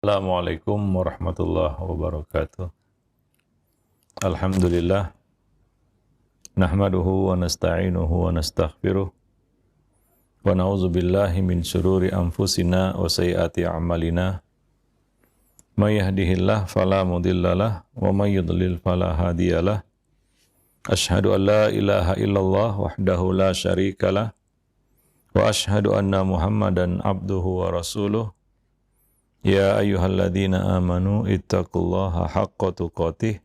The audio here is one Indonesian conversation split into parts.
Assalamualaikum warahmatullahi wabarakatuh. Alhamdulillah, nahmaduhu wa nasta'inuhu wa nastaghfiruh wa na'udzu billahi min syururi anfusina wa sayyiati a'malina. May yahdihillahu fala mudhillalah wa may yudlil fala hadiyalah. Asyhadu an la ilaha illallah wahdahu la syarikalah wa asyhadu anna Muhammadan abduhu wa rasuluh. Ya ayyuhalladzina amanu ittaqullaha haqqa tuqatih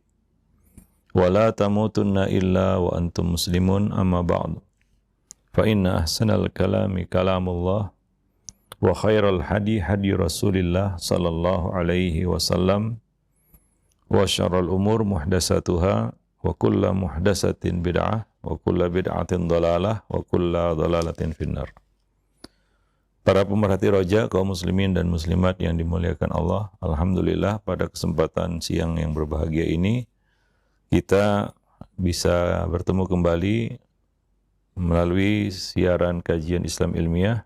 wa la tamutunna illa wa antum muslimun, amma ba'du. Fa inna ahsanal kalami kalamullah wa khairal hadi hadi Rasulillah sallallahu alaihi wasallam wa syarrul umur muhdatsatuha wa kullu muhdatsatin bid'ah wa kullu bid'atin dhalalah wa kullu dhalalatin finnar. Para pemerhati roja, kaum muslimin dan muslimat yang dimuliakan Allah, alhamdulillah pada kesempatan siang yang berbahagia ini kita bisa bertemu kembali melalui siaran kajian Islam ilmiah,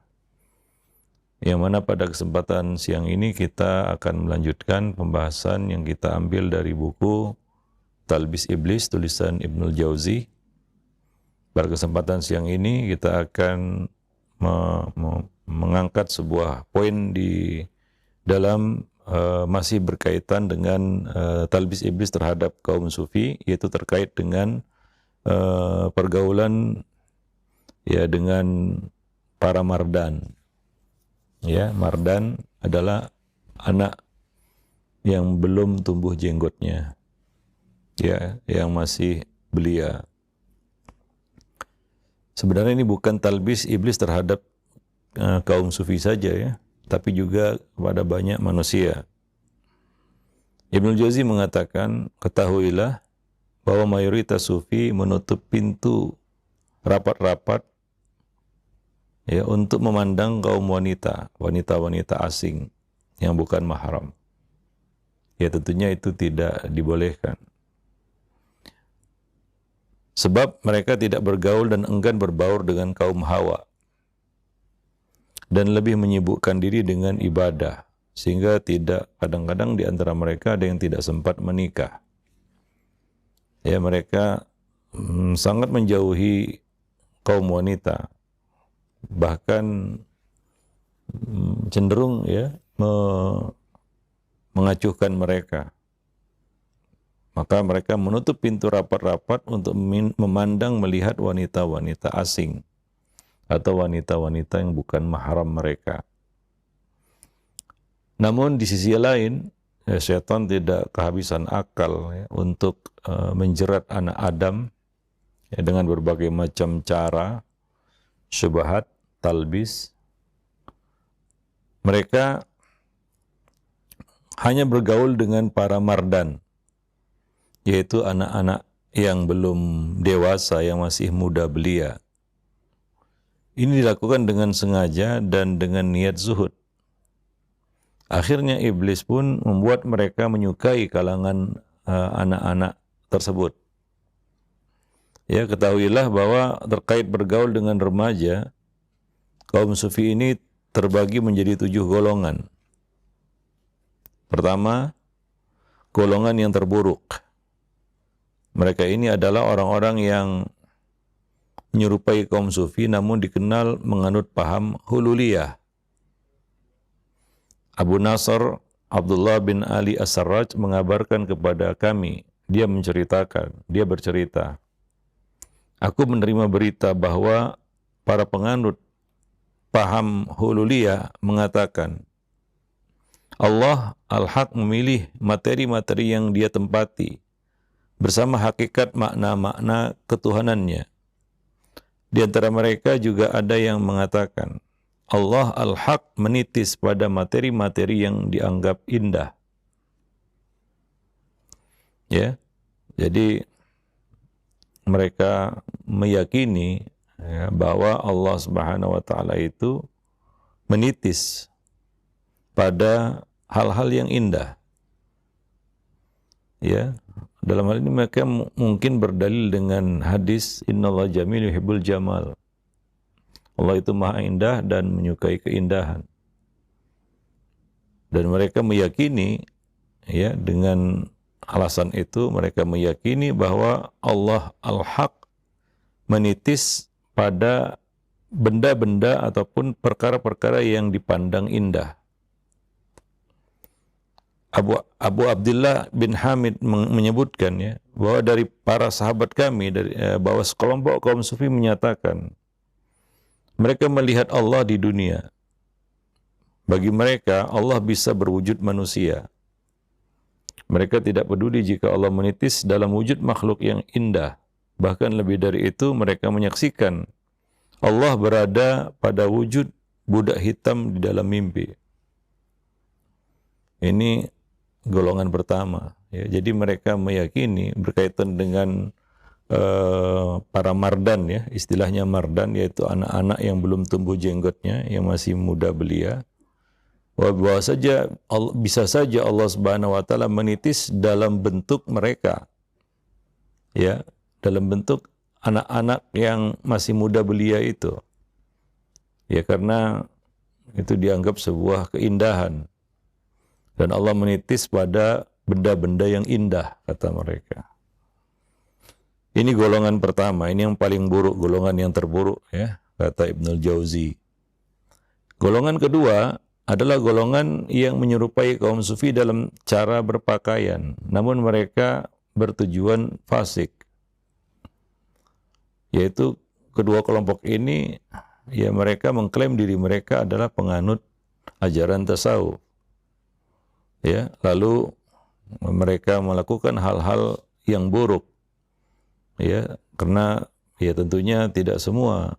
yang mana pada kesempatan siang ini kita akan melanjutkan pembahasan yang kita ambil dari buku Talbis Iblis tulisan Ibnul Jauzi. Pada kesempatan siang ini kita akan mengangkat sebuah poin di dalam masih berkaitan dengan talbis iblis terhadap kaum sufi, yaitu terkait dengan pergaulan ya dengan para mardan. Ya, mardan adalah anak yang belum tumbuh jenggotnya, ya, yang masih belia. Sebenarnya ini bukan talbis iblis terhadap kaum sufi saja, ya, tapi juga kepada banyak manusia. Ibnul Jauzi mengatakan, ketahuilah bahwa mayoritas sufi menutup pintu rapat-rapat ya untuk memandang kaum wanita-wanita asing yang bukan mahram. Ya, tentunya itu tidak dibolehkan. Sebab mereka tidak bergaul dan enggan berbaur dengan kaum hawa, dan lebih menyibukkan diri dengan ibadah, sehingga tidak, kadang-kadang di antara mereka ada yang tidak sempat menikah. Ya, mereka sangat menjauhi kaum wanita, bahkan cenderung ya mengacuhkan mereka. Maka mereka menutup pintu rapat-rapat untuk memandang, melihat wanita-wanita asing atau wanita-wanita yang bukan mahram mereka. Namun di sisi lain, ya, syaitan tidak kehabisan akal ya, untuk menjerat anak Adam ya, dengan berbagai macam cara, syubhat, talbis. Mereka hanya bergaul dengan para mardan, yaitu anak-anak yang belum dewasa, yang masih muda belia. Ini dilakukan dengan sengaja dan dengan niat zuhud. Akhirnya iblis pun membuat mereka menyukai kalangan anak-anak tersebut. Ya, ketahuilah bahwa terkait bergaul dengan remaja, kaum sufi ini terbagi menjadi 7 golongan. Pertama, golongan yang terburuk. Mereka ini adalah orang-orang yang menyerupai kaum sufi namun dikenal menganut paham hululiyah. Abu Nasr Abdullah bin Ali As-Sarraj mengabarkan kepada kami, dia bercerita, aku menerima berita bahwa para penganut paham hululiyah mengatakan, Allah Al-Haq memilih materi-materi yang dia tempati bersama hakikat makna-makna ketuhanannya. Di antara mereka juga ada yang mengatakan, Allah Al-Haq menitis pada materi-materi yang dianggap indah. Ya, jadi mereka meyakini ya, bahwa Allah Subhanahu wa Ta'ala itu menitis pada hal-hal yang indah. Ya, dalam hal ini mereka mungkin berdalil dengan hadis innallaha jamil yuhibbul jamal. Allah itu maha indah dan menyukai keindahan. Dan mereka meyakini, ya, dengan alasan itu mereka meyakini bahwa Allah Al-Haq menitis pada benda-benda ataupun perkara-perkara yang dipandang indah. Abu Abdullah bin Hamid menyebutkan, ya, bahwa dari para sahabat kami, bahwa sekelompok kaum sufi menyatakan mereka melihat Allah di dunia. Bagi mereka Allah bisa berwujud manusia. Mereka tidak peduli jika Allah menitis dalam wujud makhluk yang indah. Bahkan lebih dari itu, mereka menyaksikan Allah berada pada wujud budak hitam di dalam mimpi. Ini golongan pertama, ya. Jadi mereka meyakini berkaitan dengan para mardan, ya, istilahnya mardan, yaitu anak-anak yang belum tumbuh jenggotnya, yang masih muda belia, bahwa bisa saja Allah Subhanahu wa taala menitis dalam bentuk mereka, ya, dalam bentuk anak-anak yang masih muda belia itu, ya, karena itu dianggap sebuah keindahan. Dan Allah menitis pada benda-benda yang indah, kata mereka. Ini golongan pertama, ini yang paling buruk, golongan yang terburuk, ya, kata Ibnul Jauzi. Golongan kedua adalah golongan yang menyerupai kaum sufi dalam cara berpakaian, namun mereka bertujuan fasik. Yaitu kedua kelompok ini, ya, mereka mengklaim diri mereka adalah penganut ajaran tasawuf. Ya, lalu mereka melakukan hal-hal yang buruk, ya, karena, ya, tentunya tidak semua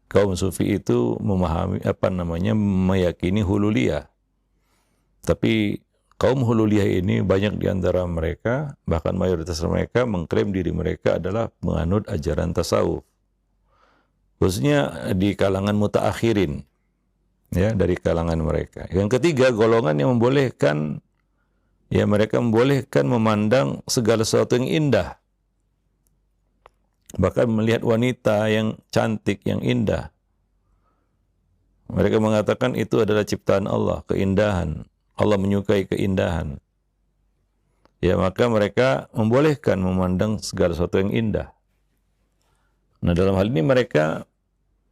kaum sufi itu memahami, meyakini hululiyah. Tapi kaum hululiyah ini banyak di antara mereka, bahkan mayoritas mereka mengklaim diri mereka adalah menganut ajaran tasawuf, khususnya di kalangan mutaakhirin, ya, dari kalangan mereka. Yang ketiga, golongan yang membolehkan, ya, mereka membolehkan memandang segala sesuatu yang indah, bahkan melihat wanita yang cantik, yang indah. Mereka mengatakan itu adalah ciptaan Allah, keindahan. Allah menyukai keindahan. Ya, maka mereka membolehkan memandang segala sesuatu yang indah. Nah, dalam hal ini mereka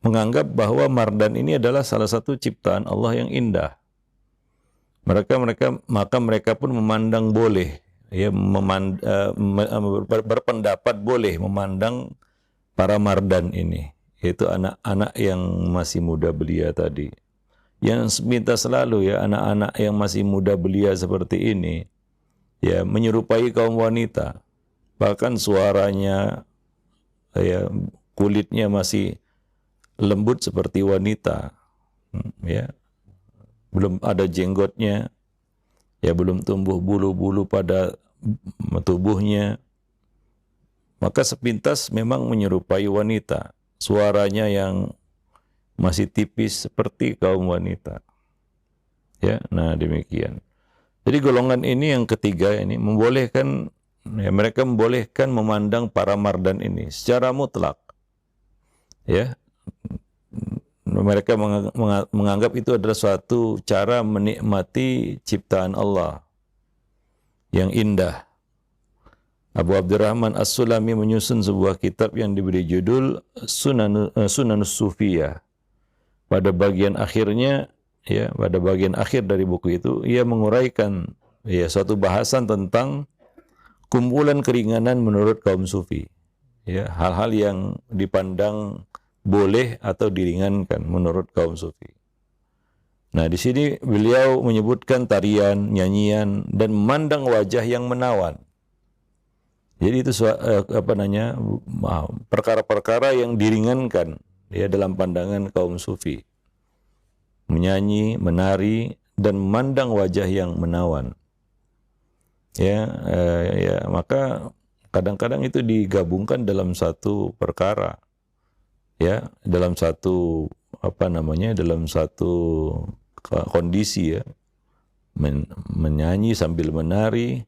menganggap bahwa mardan ini adalah salah satu ciptaan Allah yang indah. Maka mereka pun memandang boleh, ya, berpendapat boleh memandang para mardan ini, yaitu anak-anak yang masih muda belia tadi. Yang minta selalu, ya, anak-anak yang masih muda belia seperti ini, ya, menyerupai kaum wanita. Bahkan suaranya, ya, kulitnya masih lembut seperti wanita, ya, belum ada jenggotnya, ya, belum tumbuh bulu-bulu pada tubuhnya, maka sepintas memang menyerupai wanita, suaranya yang masih tipis seperti kaum wanita, ya. Nah, demikian. Jadi golongan ini yang ketiga ini membolehkan, ya, mereka membolehkan memandang para mardan ini secara mutlak, ya. Mereka menganggap itu adalah suatu cara menikmati ciptaan Allah yang indah. Abu Abdurrahman As-Sulami menyusun sebuah kitab yang diberi judul Sunanus Sufiyah. Pada bagian akhirnya, ya, pada bagian akhir dari buku itu, ia menguraikan, ya, suatu bahasan tentang kumpulan keringanan menurut kaum sufi, ya, hal-hal yang dipandang boleh atau diringankan menurut kaum sufi. Nah, di sini beliau menyebutkan tarian, nyanyian, dan memandang wajah yang menawan. Jadi itu perkara-perkara yang diringankan, ya, dalam pandangan kaum sufi. Menyanyi, menari, dan memandang wajah yang menawan. Ya, maka kadang-kadang itu digabungkan dalam satu perkara. Ya, dalam satu dalam satu kondisi, ya, menyanyi sambil menari,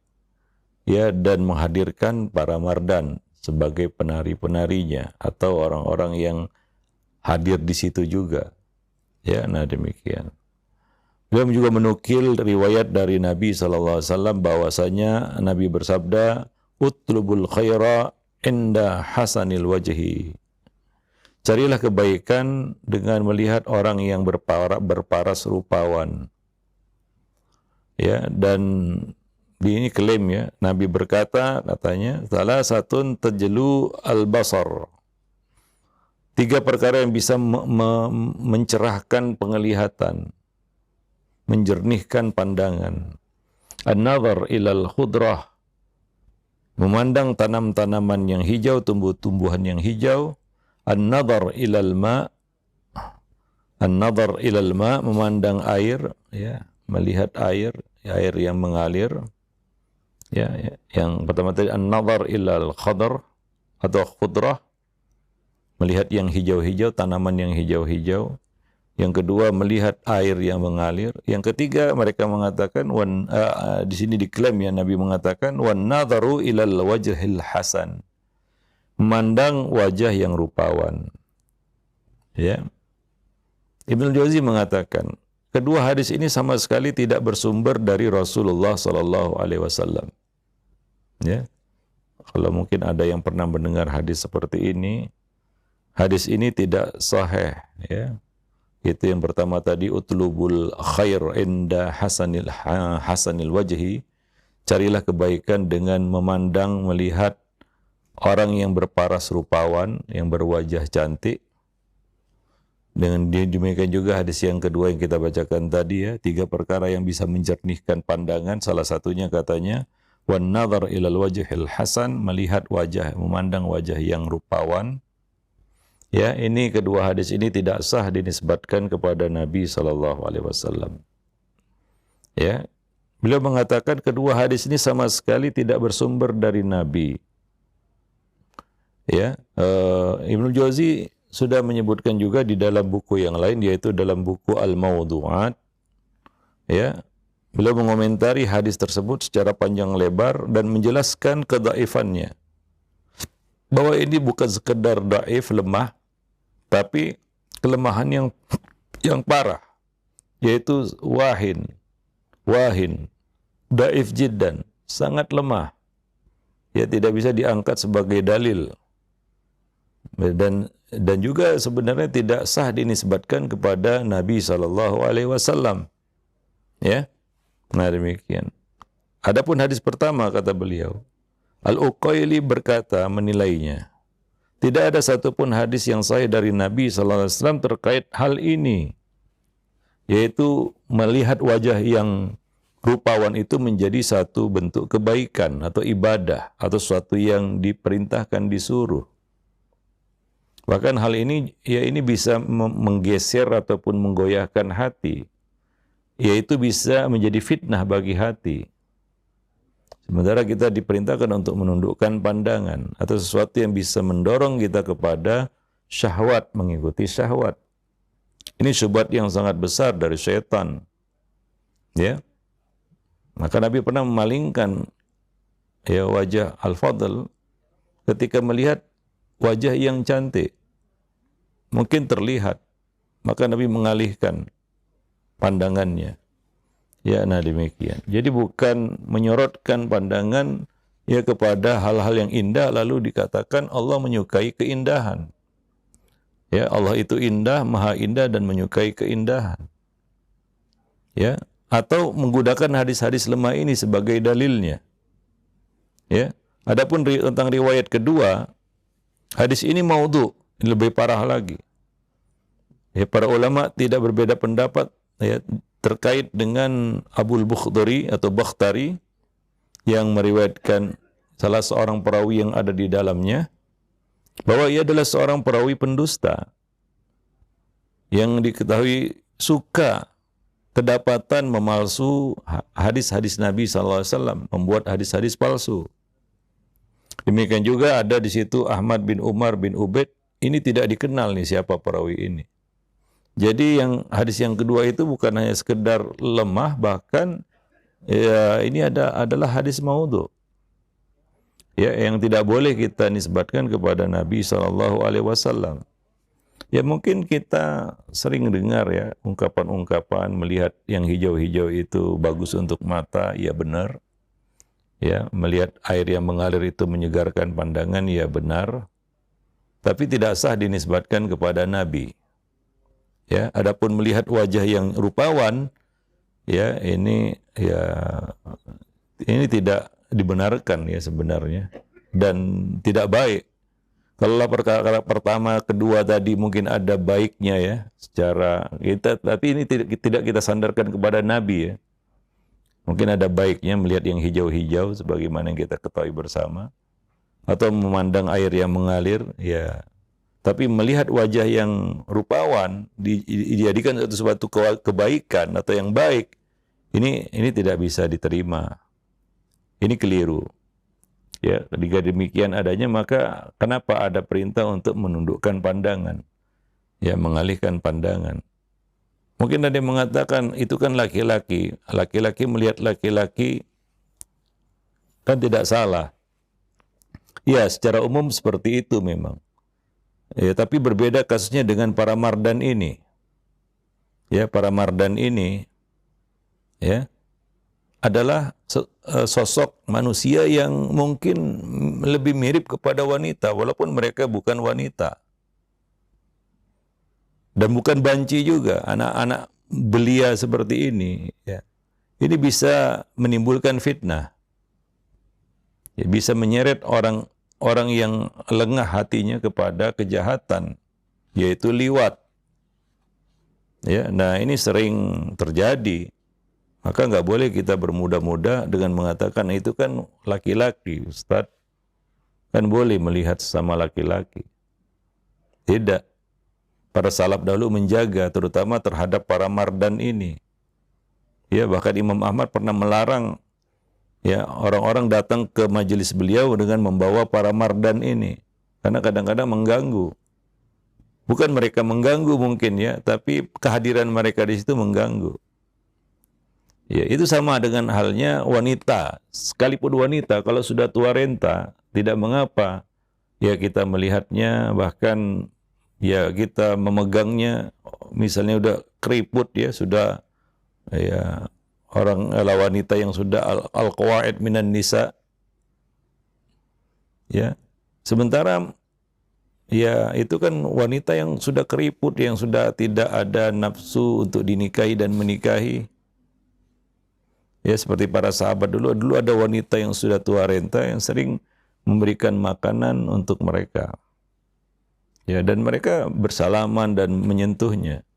ya, dan menghadirkan para mardan sebagai penari-penarinya atau orang-orang yang hadir di situ juga, ya. Nah, demikian. Beliau juga menukil riwayat dari Nabi SAW bahwasanya Nabi bersabda, utlubul khaira inda hasanil wajhi. Carilah kebaikan dengan melihat orang yang berparas rupawan. Ya, dan di ini klaim ya, Nabi berkata, katanya, salah satun tajlu al-basar. 3 perkara yang bisa mencerahkan penglihatan, menjernihkan pandangan. An-nazar ilal khudrah, memandang tanam-tanaman yang hijau, tumbuh-tumbuhan yang hijau. An-nazar ilal ma, an-nazar ilal ma, memandang air, ya, melihat air, air yang mengalir. Ya, yang pertama tadi an-nazar ilal khadar atau khudrah, melihat yang hijau-hijau, tanaman yang hijau-hijau. Yang kedua melihat air yang mengalir. Yang ketiga mereka mengatakan di sini diklaim ya, Nabi mengatakan wan nadharu ilal wajhil hasan, memandang wajah yang rupawan. Ya. Ibnu Jauzi mengatakan kedua hadis ini sama sekali tidak bersumber dari Rasulullah sallallahu alaihi wasallam. Ya. Kalau mungkin ada yang pernah mendengar hadis seperti ini, hadis ini tidak sahih, ya. Itu yang pertama tadi, utlubul khair inda hasanil wajhi. Carilah kebaikan dengan memandang, melihat orang yang berparas rupawan, yang berwajah cantik. Dengan demikian juga hadis yang kedua yang kita bacakan tadi ya, 3 perkara yang bisa menjernihkan pandangan. Salah satunya katanya wan nazar ilal wajhil hasan, melihat wajah, memandang wajah yang rupawan. Ya, ini kedua hadis ini tidak sah dinisbatkan kepada Nabi sallallahu alaihi wasallam. Ya. Beliau mengatakan kedua hadis ini sama sekali tidak bersumber dari Nabi. Ya, Ibnu Jauzi sudah menyebutkan juga di dalam buku yang lain, yaitu dalam buku Al-Mawdu'at. Ya. Beliau mengomentari hadis tersebut secara panjang lebar dan menjelaskan kedhaifannya. Bahwa ini bukan sekedar dhaif, lemah, tapi kelemahan yang parah, yaitu wahin, dhaif jiddan, sangat lemah. Ya, tidak bisa diangkat sebagai dalil. Dan juga sebenarnya tidak sah dinisbatkan kepada Nabi sallallahu alaihi wasallam. Ya. Nah, demikian. Adapun hadis pertama kata beliau, Al-Uqaili berkata menilainya, tidak ada satupun hadis yang sahih dari Nabi SAW terkait hal ini, yaitu melihat wajah yang rupawan itu menjadi satu bentuk kebaikan atau ibadah atau sesuatu yang diperintahkan, disuruh. Bahkan hal ini ya ini bisa menggeser ataupun menggoyahkan hati, yaitu bisa menjadi fitnah bagi hati. Sementara kita diperintahkan untuk menundukkan pandangan atau sesuatu yang bisa mendorong kita kepada syahwat, mengikuti syahwat. Ini syubhat yang sangat besar dari syaitan. Ya. Maka Nabi pernah memalingkan ya wajah Al-Fadl ketika melihat wajah yang cantik. Mungkin terlihat, maka Nabi mengalihkan pandangannya. Ya, nah demikian. Jadi bukan menyorotkan pandangan ya kepada hal-hal yang indah lalu dikatakan Allah menyukai keindahan. Ya, Allah itu indah, maha indah dan menyukai keindahan. Ya, atau menggunakan hadis-hadis lemah ini sebagai dalilnya. Ya, adapun tentang riwayat kedua, hadis ini maudhu, lebih parah lagi. Ya, para ulama tidak berbeda pendapat ya terkait dengan Abul Bukhdari atau Bakhtari yang meriwayatkan salah seorang perawi yang ada di dalamnya bahwa ia adalah seorang perawi pendusta yang diketahui suka kedapatan memalsu hadis-hadis Nabi SAW, membuat hadis-hadis palsu. Demikian juga ada di situ Ahmad bin Umar bin Ubaid, ini tidak dikenal nih siapa perawi ini. Jadi yang hadis yang kedua itu bukan hanya sekedar lemah, bahkan ya ini adalah hadis maudhu. Ya, yang tidak boleh kita nisbatkan kepada Nabi SAW. Ya mungkin kita sering dengar ya ungkapan-ungkapan melihat yang hijau-hijau itu bagus untuk mata, ya benar. Ya, melihat air yang mengalir itu menyegarkan pandangan, ya benar. Tapi tidak sah dinisbatkan kepada Nabi. Ya, adapun melihat wajah yang rupawan, ya ini tidak dibenarkan ya sebenarnya dan tidak baik. Kalau perkara pertama, kedua tadi mungkin ada baiknya ya secara kita, tapi ini tidak kita sandarkan kepada Nabi ya. Mungkin ada baiknya melihat yang hijau-hijau sebagaimana yang kita ketahui bersama, atau memandang air yang mengalir ya. Tapi melihat wajah yang rupawan dijadikan suatu kebaikan atau yang baik, ini tidak bisa diterima. Ini keliru. Ya, ketika demikian adanya, maka kenapa ada perintah untuk menundukkan pandangan? Ya, mengalihkan pandangan. Mungkin ada yang mengatakan itu kan laki-laki. Laki-laki melihat laki-laki kan tidak salah. Ya, secara umum seperti itu memang. Ya, tapi berbeda kasusnya dengan para mardan ini. Ya, para mardan ini ya adalah sosok manusia yang mungkin lebih mirip kepada wanita walaupun mereka bukan wanita. Dan bukan banci juga, anak-anak belia seperti ini ya. Ini bisa menimbulkan fitnah. Ya, bisa menyeret orang yang lengah hatinya kepada kejahatan, yaitu liwat. Ya, nah ini sering terjadi. Maka nggak boleh kita bermudah-mudah dengan mengatakan itu kan laki-laki, Ustaz. Kan boleh melihat sesama laki-laki. Tidak. Para salaf dahulu menjaga, terutama terhadap para mardan ini. Ya, bahkan Imam Ahmad pernah melarang ya orang-orang datang ke majelis beliau dengan membawa para mardan ini. Karena kadang-kadang mengganggu. Bukan mereka mengganggu mungkin ya, tapi kehadiran mereka di situ mengganggu. Ya, itu sama dengan halnya wanita. Sekalipun wanita, kalau sudah tua renta, tidak mengapa. Ya, kita melihatnya, bahkan ya kita memegangnya, misalnya udah keriput ya, sudah ya wanita yang sudah al-qawaid minan nisa. Ya. Sementara ya itu kan wanita yang sudah keriput, yang sudah tidak ada nafsu untuk dinikahi dan menikahi. Ya, seperti para sahabat dulu ada wanita yang sudah tua renta yang sering memberikan makanan untuk mereka. Ya, dan mereka bersalaman dan menyentuhnya.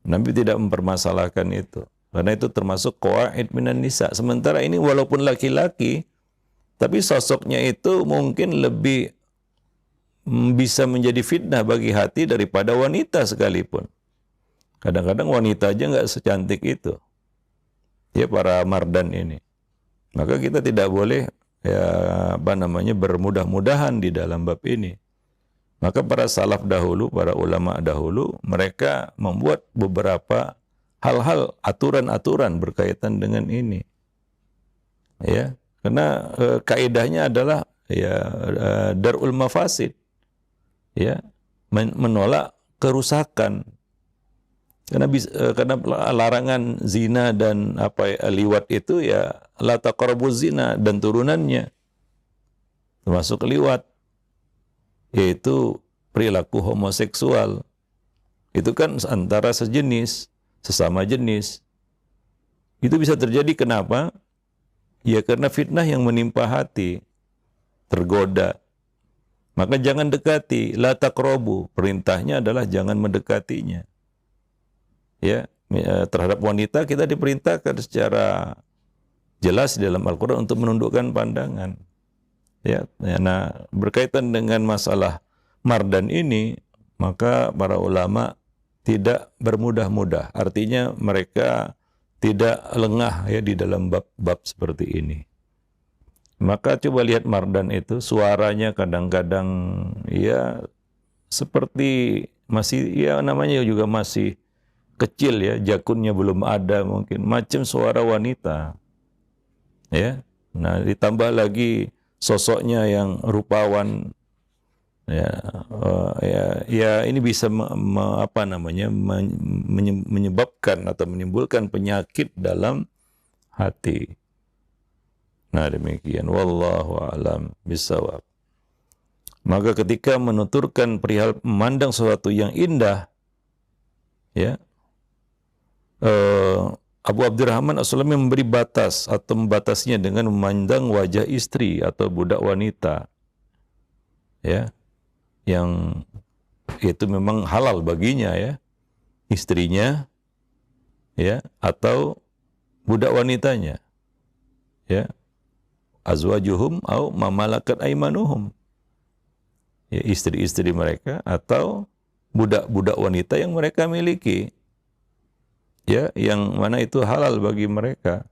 Nabi tidak mempermasalahkan itu. Karena itu termasuk qawaid minan nisa. Sementara ini walaupun laki-laki, tapi sosoknya itu mungkin lebih bisa menjadi fitnah bagi hati daripada wanita sekalipun. Kadang-kadang wanita aja nggak secantik itu. Ya, para mardan ini. Maka kita tidak boleh ya bermudah-mudahan di dalam bab ini. Maka para salaf dahulu, para ulama dahulu, mereka membuat beberapa hal-hal, aturan-aturan berkaitan dengan ini. Ya, karena kaidahnya adalah ya darul mafasid. Ya, menolak kerusakan. Karena larangan zina dan liwat itu ya la taqrabuz zina dan turunannya termasuk liwat, yaitu perilaku homoseksual. Itu kan antara sesama jenis. Itu bisa terjadi kenapa? Ya karena fitnah yang menimpa hati, tergoda. Maka jangan dekati, la taqrabu. Perintahnya adalah jangan mendekatinya. Ya, terhadap wanita kita diperintahkan secara jelas di dalam Al-Quran untuk menundukkan pandangan. Ya, nah berkaitan dengan masalah mardan ini, maka para ulama tidak bermudah-mudah. Artinya mereka tidak lengah ya di dalam bab-bab seperti ini. Maka coba lihat mardan itu, suaranya kadang-kadang ya seperti masih ya namanya juga masih kecil ya, jakunnya belum ada mungkin, macam suara wanita. Ya. Nah, ditambah lagi sosoknya yang rupawan. Ya, ya ini bisa menyebabkan atau menimbulkan penyakit dalam hati. Nah, demikian, wallahu a'lam bishawab. Maka ketika menuturkan perihal memandang sesuatu yang indah, ya, Abu Abdurrahman As-Sulami memberi batas atau membatasinya dengan memandang wajah istri atau budak wanita, ya, yang itu memang halal baginya, ya, istrinya, ya, atau budak wanitanya, ya, azwajuhum au mamalakat aimanuhum, ya, istri-istri mereka atau budak-budak wanita yang mereka miliki, ya, yang mana itu halal bagi mereka.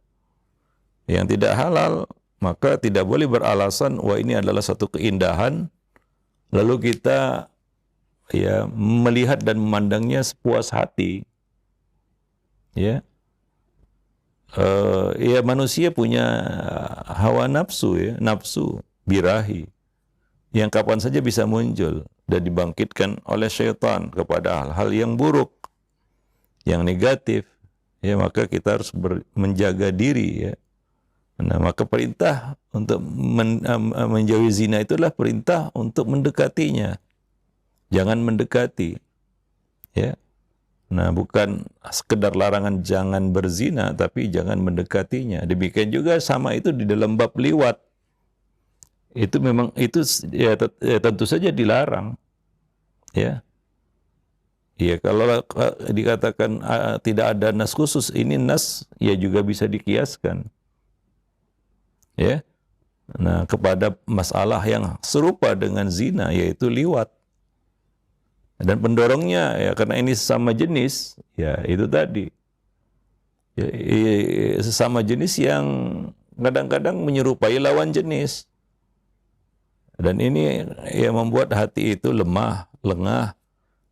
Yang tidak halal, maka tidak boleh beralasan wah ini adalah satu keindahan, lalu kita, ya, melihat dan memandangnya sepuas hati. Ya, ya, manusia punya hawa nafsu, ya, nafsu birahi yang kapan saja bisa muncul dan dibangkitkan oleh syaitan kepada hal-hal yang buruk, yang negatif. Ya, maka kita harus menjaga diri, ya. Nah, maka perintah untuk menjauhi zina itulah perintah untuk mendekatinya. Jangan mendekati, ya. Nah, bukan sekedar larangan jangan berzina, tapi jangan mendekatinya. Demikian juga sama itu di dalam bab liwat. Itu memang itu, ya, tentu saja dilarang, ya. Ya, kalau dikatakan tidak ada nas khusus, ini nas ya juga bisa dikiaskan, ya. Nah, kepada masalah yang serupa dengan zina, yaitu liwat. Dan pendorongnya, ya, karena ini sesama jenis, ya, itu tadi, ya, sesama jenis yang kadang-kadang menyerupai lawan jenis. Dan ini yang membuat hati itu lemah, lengah,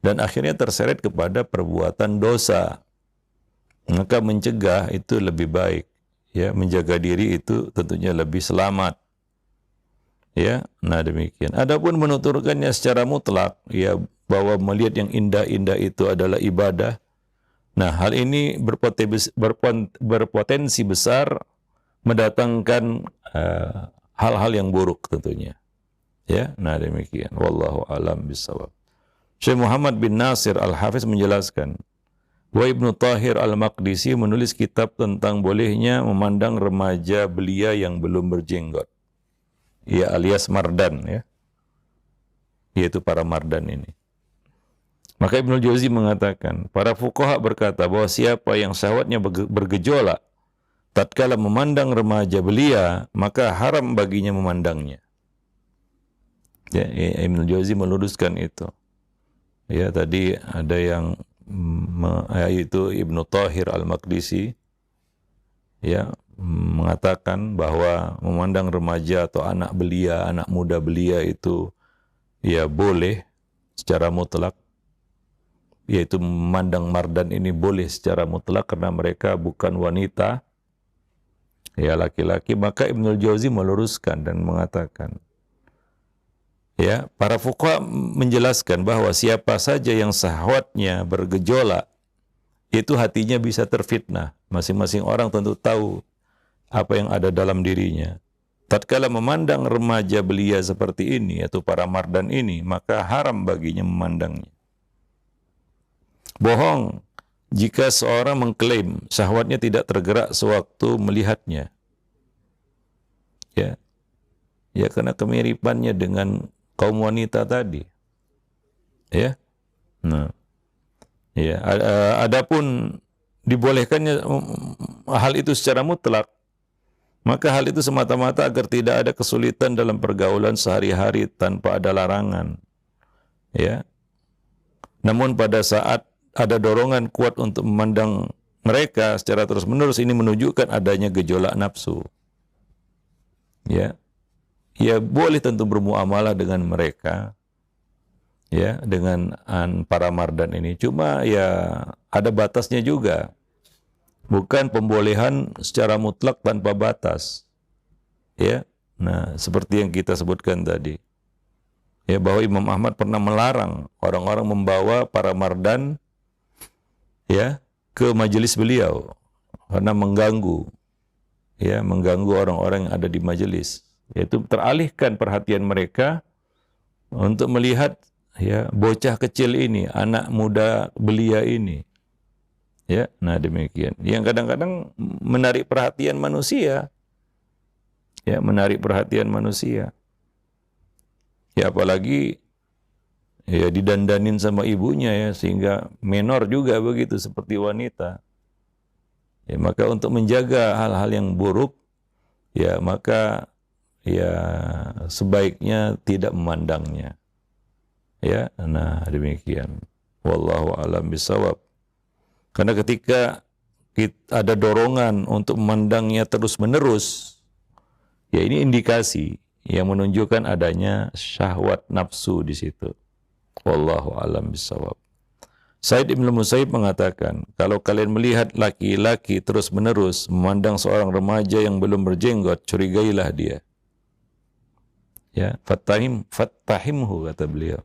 dan akhirnya terseret kepada perbuatan dosa. Maka mencegah itu lebih baik, ya, menjaga diri itu tentunya lebih selamat. Ya, nah demikian. Adapun menuturkannya secara mutlak, ya, bahwa melihat yang indah-indah itu adalah ibadah. Nah, hal ini berpotensi besar mendatangkan hal-hal yang buruk tentunya. Ya, nah demikian. Wallahu a'lam bishawab. Syekh Muhammad bin Nasir Al-Hafiz menjelaskan bahwa Ibnu Tahir Al-Maqdisi menulis kitab tentang bolehnya memandang remaja belia yang belum berjenggot, ya, alias mardan, ya, yaitu para mardan ini. Maka Ibnu Jauzi mengatakan, para fuqaha berkata bahwa siapa yang syahwatnya bergejolak tatkala memandang remaja belia, maka haram baginya memandangnya. Ya, Ibnu Jauzi meluruskan itu. Ya, tadi ada yang yaitu Ibnu Tahir Al-Maqdisi, ya, mengatakan bahwa memandang remaja atau anak belia, anak muda belia itu, ya, boleh secara mutlak, yaitu memandang mardan ini boleh secara mutlak karena mereka bukan wanita, ya, laki-laki. Maka Ibnu Jauzi meluruskan dan mengatakan, ya, para fuqaha menjelaskan bahwa siapa saja yang syahwatnya bergejolak, itu hatinya bisa terfitnah. Masing-masing orang tentu tahu apa yang ada dalam dirinya. Tatkala memandang remaja belia seperti ini, atau para mardan ini, maka haram baginya memandangnya. Bohong jika seorang mengklaim syahwatnya tidak tergerak sewaktu melihatnya. Ya, ya, karena kemiripannya dengan kaum wanita tadi. Ya. Nah, ya, adapun dibolehkannya hal itu secara mutlak, maka hal itu semata-mata agar tidak ada kesulitan dalam pergaulan sehari-hari tanpa ada larangan. Ya. Namun pada saat ada dorongan kuat untuk memandang mereka secara terus-menerus, ini menunjukkan adanya gejolak nafsu. Ya. Ya, boleh tentu bermuamalah dengan mereka, ya, dengan para mardan ini. Cuma, ya, ada batasnya juga. Bukan pembolehan secara mutlak tanpa batas. Ya. Nah, seperti yang kita sebutkan tadi. Ya, bahwa Imam Ahmad pernah melarang orang-orang membawa para mardan ya ke majelis beliau karena mengganggu orang-orang yang ada di majelis. Yaitu teralihkan perhatian mereka untuk melihat ya bocah kecil ini, anak muda belia ini. Ya, nah demikian. Yang kadang-kadang menarik perhatian manusia. Ya, menarik perhatian manusia. Ya apalagi ya didandanin sama ibunya ya, sehingga menor juga begitu seperti wanita. Ya, maka untuk menjaga hal-hal yang buruk ya maka ya sebaiknya tidak memandangnya. Ya, nah demikian. Wallahu a'lam bishawab. Karena ketika ada dorongan untuk memandangnya terus-menerus, ya ini indikasi yang menunjukkan adanya syahwat nafsu di situ. Wallahu a'lam bishawab. Said Ibn Musayyib mengatakan, kalau kalian melihat laki-laki terus-menerus memandang seorang remaja yang belum berjenggot, curigailah dia. Ya, fattahimhu kata beliau.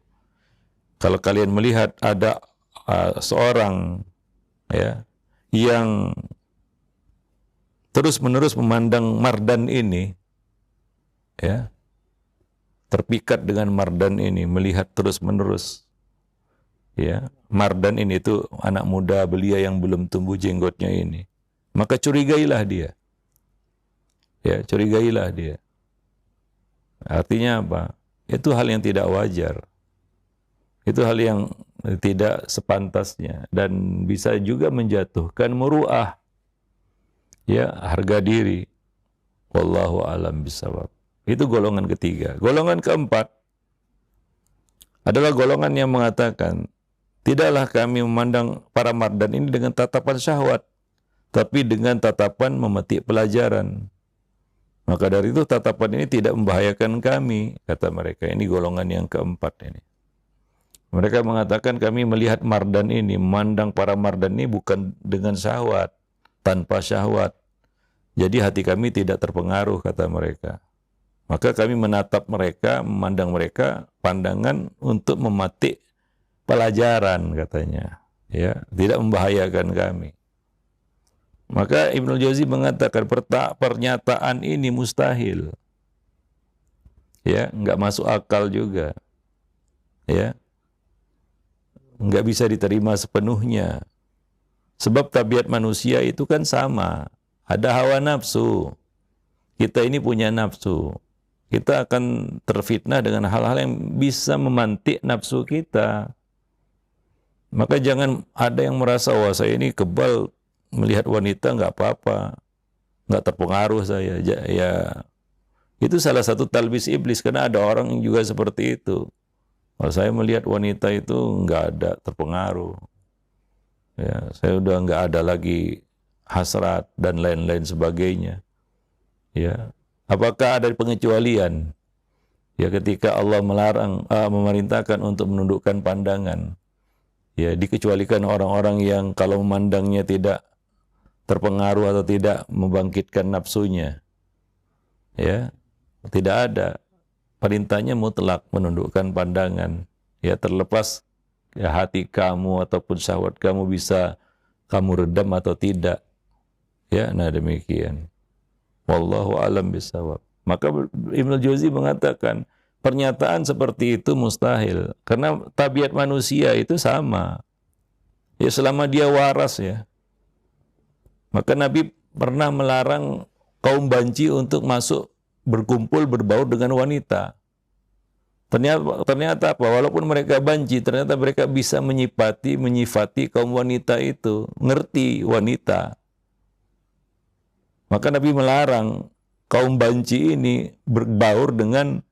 Kalau kalian melihat ada seorang ya yang terus-menerus memandang mardan ini, ya, terpikat dengan mardan ini, melihat terus-menerus, ya, mardan ini itu anak muda belia yang belum tumbuh jenggotnya ini, maka curigailah dia, ya, curigailah dia. Artinya apa? Itu hal yang tidak wajar, itu hal yang tidak sepantasnya dan bisa juga menjatuhkan muru'ah, ya, harga diri. Wallahu a'lam bishawab. Itu golongan ketiga. Golongan keempat adalah golongan yang mengatakan, tidaklah kami memandang para mardan ini dengan tatapan syahwat, tapi dengan tatapan memetik pelajaran. Maka dari itu tatapan ini tidak membahayakan kami, kata mereka. Ini golongan yang keempat ini. Mereka mengatakan kami melihat mardan ini, memandang para mardan ini bukan dengan syahwat, tanpa syahwat. Jadi hati kami tidak terpengaruh, kata mereka. Maka kami menatap mereka, memandang mereka, pandangan untuk memetik pelajaran, katanya. Ya, tidak membahayakan kami. Maka Ibnu Jauzi mengatakan pernyataan ini mustahil. Ya, enggak masuk akal juga. Ya. Enggak bisa diterima sepenuhnya. Sebab tabiat manusia itu kan sama. Ada hawa nafsu. Kita ini punya nafsu. Kita akan terfitnah dengan hal-hal yang bisa memantik nafsu kita. Maka jangan ada yang merasa, wah saya ini kebal melihat wanita, nggak apa-apa, nggak terpengaruh saya. Ya, itu salah satu talbis iblis, karena ada orang yang juga seperti itu. Kalau saya melihat wanita itu nggak ada terpengaruh. Ya, saya udah nggak ada lagi hasrat dan lain-lain sebagainya. Ya. Apakah ada pengecualian? Ya, ketika Allah melarang, memerintahkan untuk menundukkan pandangan, ya dikecualikan orang-orang yang kalau memandangnya tidak terpengaruh atau tidak membangkitkan nafsunya. Ya, tidak ada. Perintahnya mutlak menundukkan pandangan. Ya, terlepas ya, hati kamu ataupun syahwat kamu bisa kamu redam atau tidak. Ya, nah demikian. Wallahu a'lam bishawab. Maka Ibnu Jauzi mengatakan pernyataan seperti itu mustahil karena tabiat manusia itu sama. Ya selama dia waras ya. Maka Nabi pernah melarang kaum banci untuk masuk berkumpul berbaur dengan wanita. Ternyata apa? Walaupun mereka banci, ternyata mereka bisa menyifati kaum wanita itu, ngerti wanita. Maka Nabi melarang kaum banci ini berbaur dengan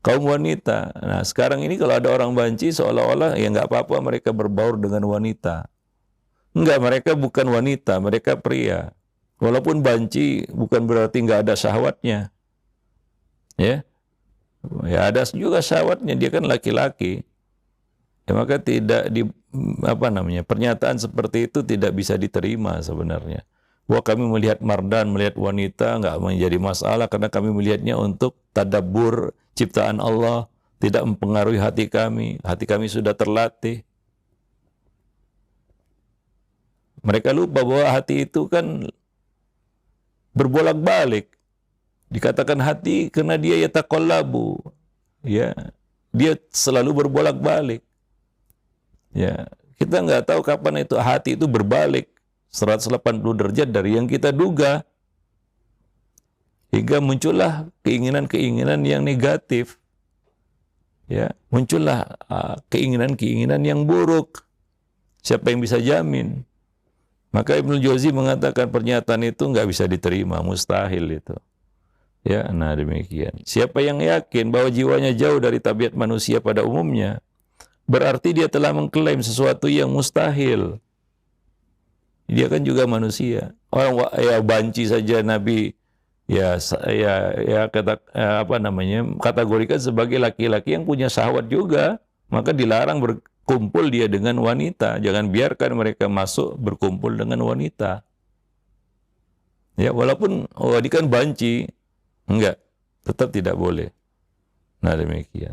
kaum wanita. Nah sekarang ini kalau ada orang banci seolah-olah ya nggak apa-apa mereka berbaur dengan wanita. Enggak, mereka bukan wanita, mereka pria. Walaupun banci bukan berarti nggak ada syahwatnya. Ya, ya ada juga syahwatnya, dia kan laki-laki. Ya, maka tidak pernyataan seperti itu tidak bisa diterima sebenarnya. Wah kami melihat mardan, melihat wanita nggak menjadi masalah karena kami melihatnya untuk tadabbur ciptaan Allah, tidak mempengaruhi hati kami. Hati kami sudah terlatih. Mereka lupa bahwa hati itu kan berbolak-balik. Dikatakan hati karena dia yataqallabu. Ya, dia selalu berbolak-balik. Ya, kita nggak tahu kapan itu hati itu berbalik 180 derajat dari yang kita duga. Hingga muncullah keinginan-keinginan yang negatif. Ya, muncullah keinginan-keinginan yang buruk. Siapa yang bisa jamin? Maka Ibnu Jauzi mengatakan pernyataan itu nggak bisa diterima, mustahil itu. Ya, nah demikian. Siapa yang yakin bahwa jiwanya jauh dari tabiat manusia pada umumnya, berarti dia telah mengklaim sesuatu yang mustahil. Dia kan juga manusia. Orang ya banci saja Nabi kategorikan sebagai laki-laki yang punya syahwat juga, maka dilarang berkumpul dia dengan wanita. Jangan biarkan mereka masuk berkumpul dengan wanita. Ya, walaupun dia kan banci, enggak, tetap tidak boleh. Nah, demikian.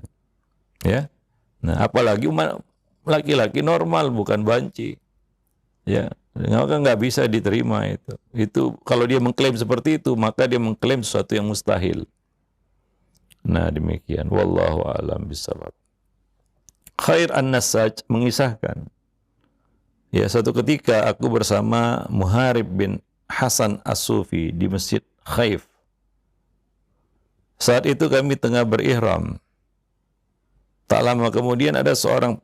Ya. Nah, apalagi laki-laki normal bukan banci. Ya, maka nggak bisa diterima itu. Itu kalau dia mengklaim seperti itu, maka dia mengklaim sesuatu yang mustahil. Nah, demikian. Wallahu a'lam bishawab. Khair An-Nassaj mengisahkan, ya, suatu ketika aku bersama Muharib bin Hasan As-Sufi di Masjid Khaif. Saat itu kami tengah berihram. Tak lama kemudian ada seorang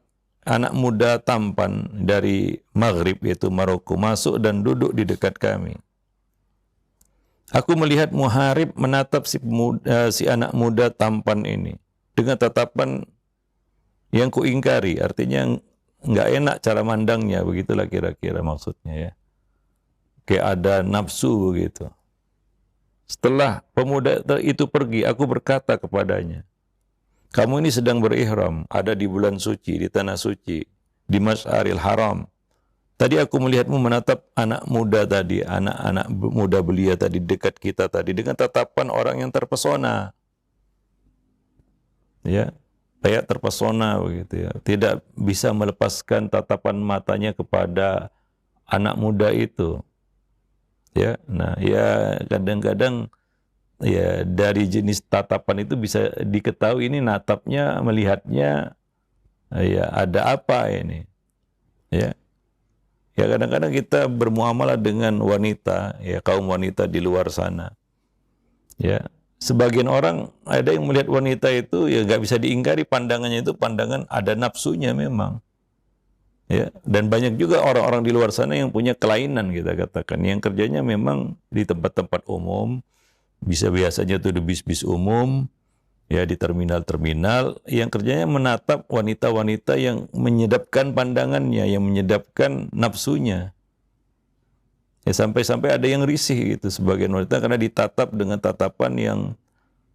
anak muda tampan dari Maghrib, yaitu Maroko, masuk dan duduk di dekat kami. Aku melihat Muharib menatap si anak muda tampan ini dengan tatapan yang kuingkari, artinya nggak enak cara mandangnya, begitulah kira-kira maksudnya ya. Kayak ada nafsu begitu. Setelah pemuda itu pergi, aku berkata kepadanya, kamu ini sedang berihram, ada di bulan suci, di tanah suci, di Masyaril Haram. Tadi aku melihatmu menatap anak muda tadi, anak-anak muda belia tadi dekat kita tadi, dengan tatapan orang yang terpesona. Ya, kayak terpesona begitu ya. Tidak bisa melepaskan tatapan matanya kepada anak muda itu. Ya, nah ya kadang-kadang ya dari jenis tatapan itu bisa diketahui ini natapnya, melihatnya ya ada apa ini. Ya. Ya kadang-kadang kita bermuamalah dengan wanita, ya kaum wanita di luar sana. Ya, sebagian orang ada yang melihat wanita itu ya nggak bisa diingkari, pandangannya itu pandangan ada nafsunya memang. Ya, dan banyak juga orang-orang di luar sana yang punya kelainan, kita katakan, yang kerjanya memang di tempat-tempat umum, bisa biasanya tuh di bis-bis umum, ya di terminal-terminal, yang kerjanya menatap wanita-wanita yang menyedapkan pandangannya, yang menyedapkan nafsunya. Ya sampai-sampai ada yang risih gitu sebagian wanita karena ditatap dengan tatapan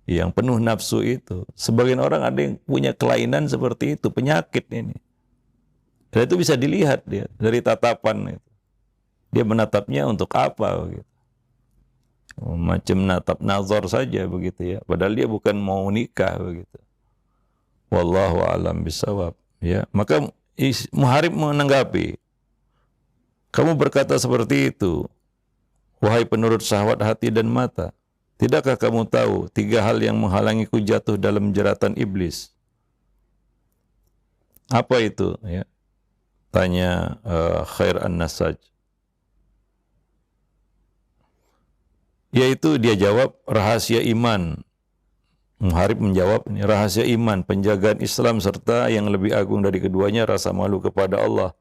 yang penuh nafsu itu. Sebagian orang ada yang punya kelainan seperti itu, penyakit ini. Dan itu bisa dilihat dia dari tatapan itu. Dia menatapnya untuk apa gitu. Macam natap nazar saja begitu ya. Padahal dia bukan mau nikah begitu. Wallahu a'lam bishawab. Ya, maka Muharib menanggapi, kamu berkata seperti itu, wahai penurut syahwat hati dan mata. Tidakkah kamu tahu 3 hal yang menghalangiku jatuh dalam jeratan iblis? Apa itu? Ya. Tanya Khair An-Nassaj. Yaitu dia jawab, rahasia iman. Muharib menjawab, rahasia iman, penjagaan Islam, serta yang lebih agung dari keduanya, rasa malu kepada Allah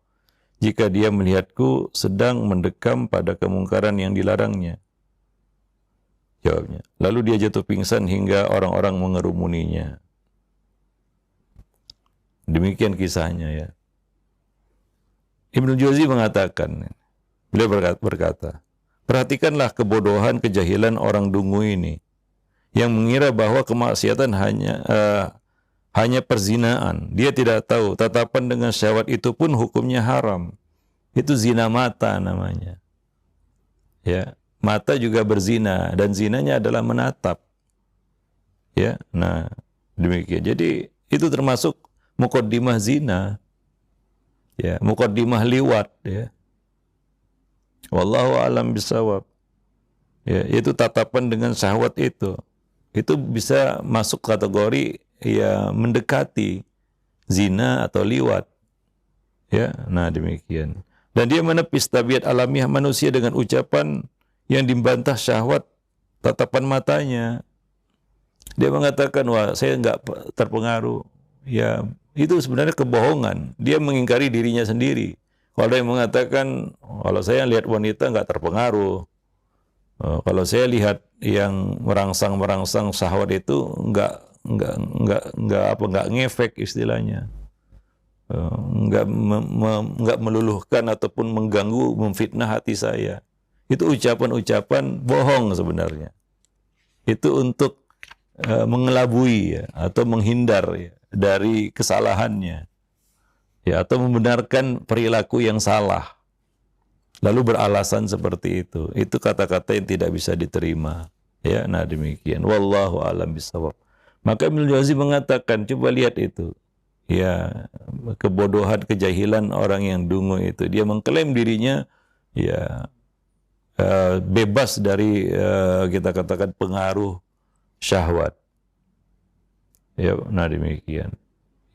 jika dia melihatku sedang mendekam pada kemungkaran yang dilarangnya. Jawabnya. Lalu dia jatuh pingsan hingga orang-orang mengerumuninya. Demikian kisahnya ya. Ibnu Jauzi mengatakan, beliau berkata, perhatikanlah kebodohan, kejahilan orang dungu ini yang mengira bahwa kemaksiatan hanya perzinaan. Dia tidak tahu tatapan dengan syahwat itu pun hukumnya haram. Itu zina mata namanya. Ya, mata juga berzina dan zinanya adalah menatap. Ya, nah demikian. Jadi Itu termasuk muqaddimah zina. Ya, muqaddimah liwat ya. Wallahu a'lam bishawab. Ya, itu tatapan dengan syahwat itu. Itu bisa masuk kategori ya mendekati zina atau liwat. Ya, nah demikian. Dan dia menepis tabiat alamiah manusia dengan ucapan yang dibantah syahwat tatapan matanya. Dia mengatakan, wah saya enggak terpengaruh. Ya, itu sebenarnya kebohongan. Dia mengingkari dirinya sendiri. Kalau dia mengatakan, kalau saya lihat wanita enggak terpengaruh. Kalau saya lihat yang merangsang syahwat itu enggak ngefek istilahnya. Enggak meluluhkan ataupun mengganggu, memfitnah hati saya. Itu ucapan-ucapan bohong sebenarnya. Itu untuk mengelabui ya, atau menghindar ya, dari kesalahannya. Ya, atau membenarkan perilaku yang salah. Lalu beralasan seperti itu. Itu kata-kata yang tidak bisa diterima. Ya, nah demikian. Wallahu a'lam bishawab. Maka Ibnu Jauzi mengatakan, coba lihat itu. Ya, kebodohan, kejahilan orang yang dungu itu. Dia mengklaim dirinya ya bebas dari kita katakan pengaruh syahwat. Ya, nah demikian.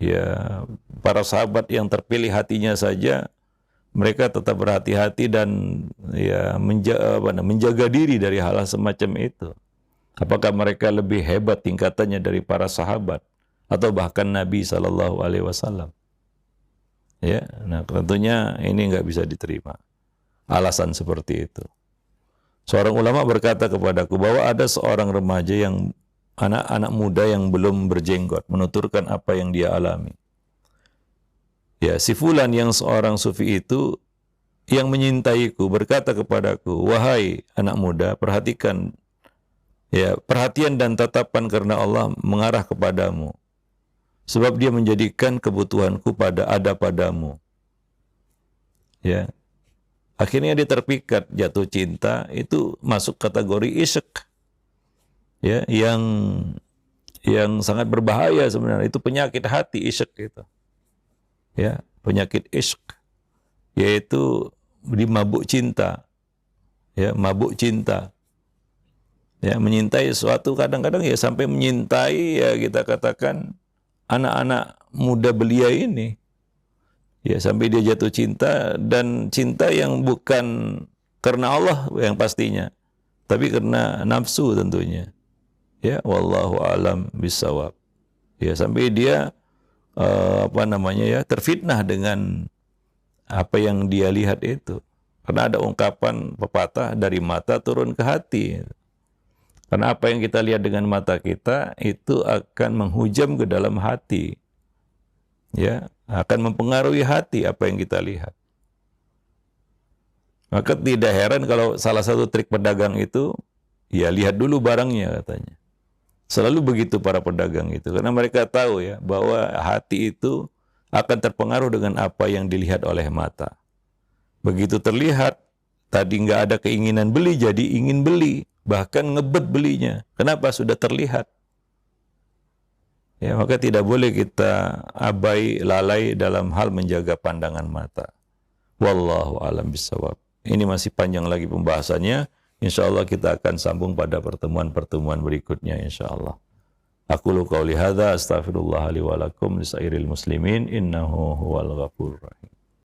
Ya, para sahabat yang terpilih hatinya saja mereka tetap berhati-hati dan ya menjaga diri dari hal-hal semacam itu. Apakah mereka lebih hebat tingkatannya dari para sahabat atau bahkan Nabi SAW? Ya, nah tentunya ini nggak bisa diterima. Alasan seperti itu. Seorang ulama berkata kepadaku bahwa ada seorang remaja yang anak-anak muda yang belum berjenggot menuturkan apa yang dia alami. Ya, si fulan yang seorang sufi itu yang menyintaiku berkata kepadaku, wahai anak muda, perhatikan ya, perhatian dan tatapan karena Allah mengarah kepadamu. Sebab dia menjadikan kebutuhanku ada padamu. Ya. Akhirnya dia terpikat, jatuh cinta, itu masuk kategori isyq. Ya, yang sangat berbahaya sebenarnya, itu penyakit hati isyq itu. Ya, penyakit isyq, yaitu dimabuk cinta. Ya, mabuk cinta. Ya, menyintai sesuatu kadang-kadang ya sampai menyintai ya kita katakan anak-anak muda belia ini. Ya, sampai dia jatuh cinta, dan cinta yang bukan karena Allah yang pastinya, tapi karena nafsu tentunya. Ya, wallahu a'lam bishawab. Ya, sampai dia terfitnah dengan apa yang dia lihat itu. Karena ada ungkapan pepatah, dari mata turun ke hati. Karena apa yang kita lihat dengan mata kita itu akan menghujam ke dalam hati. Ya, akan mempengaruhi hati apa yang kita lihat. Maka tidak heran kalau salah satu trik pedagang itu, ya lihat dulu barangnya katanya. Selalu begitu para pedagang itu, karena mereka tahu ya bahwa hati itu akan terpengaruh dengan apa yang dilihat oleh mata. Begitu terlihat, tadi nggak ada keinginan beli, jadi ingin beli, bahkan ngebet belinya. Kenapa? Sudah terlihat. Ya, maka tidak boleh kita lalai dalam hal menjaga pandangan mata. Wallahu a'lam bishawab. Ini masih panjang lagi pembahasannya. InsyaAllah kita akan sambung pada pertemuan-pertemuan berikutnya insyaAllah. Aqulu qawli hadza astaghfirullah li wa lakum lisairil muslimin innahu huwal ghafurur rahim.